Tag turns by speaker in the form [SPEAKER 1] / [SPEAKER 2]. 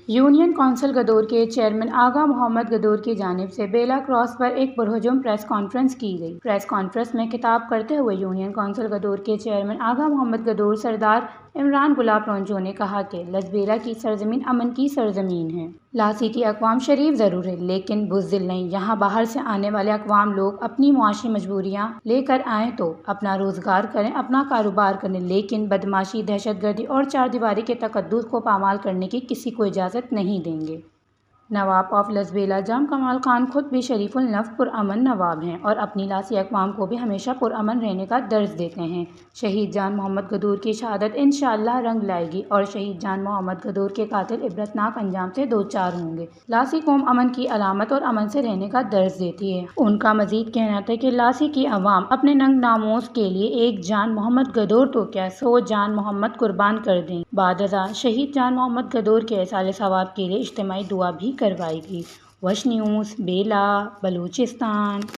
[SPEAKER 1] Union council گدور کے chairman Agha Muhammad گدور کی جانب سے بیلا کراس پر ایک پرہجوم پریس کانفرنس کی گئی۔ پریس کانفرنس میں خطاب کرتے ہوئے یونین کونسل گدور کے چیئرمین آغا محمد گدور سردار عمران گلاب رونجو نے کہا کہ لسبیلا کی سرزمین امن کی سرزمین ہے۔ لاسی کی اقوام شریف ضرور ہے لیکن بزدل نہیں۔ یہاں باہر سے آنے والے اقوام لوگ اپنی معاشی مجبوریاں لے کر آئیں تو اپنا روزگار کریں، اپنا کاروبار کریں، لیکن بدمعاشی، دہشت گردی اور چاردیواری کے تقدس کو پامال کرنے کی کسی کو اجازت نہیں دیں گے۔ نواب آف لسبیلا جام کمال خان خود بھی شریف النفس پرامن نواب ہیں اور اپنی لاسی اقوام کو بھی ہمیشہ پرامن رہنے کا درس دیتے ہیں۔ شہید جان محمد گدور کی شہادت انشاءاللہ رنگ لائے گی اور شہید جان محمد گدور کے قاتل عبرتناک انجام سے دوچار ہوں گے۔ لاسی قوم امن کی علامت اور امن سے رہنے کا درس دیتی ہے۔ ان کا مزید کہنا تھا کہ لاسی کی عوام اپنے ننگ ناموس کے لیے ایک جان محمد گدور تو کیا 100 جان محمد قربان کر دیں گے۔ بعد ازاں شہید جان محمد گدور کے ایصال ثواب کے لیے اجتماعی دعا بھی کروائی گئی۔ وش نیوز، بیلا، بلوچستان۔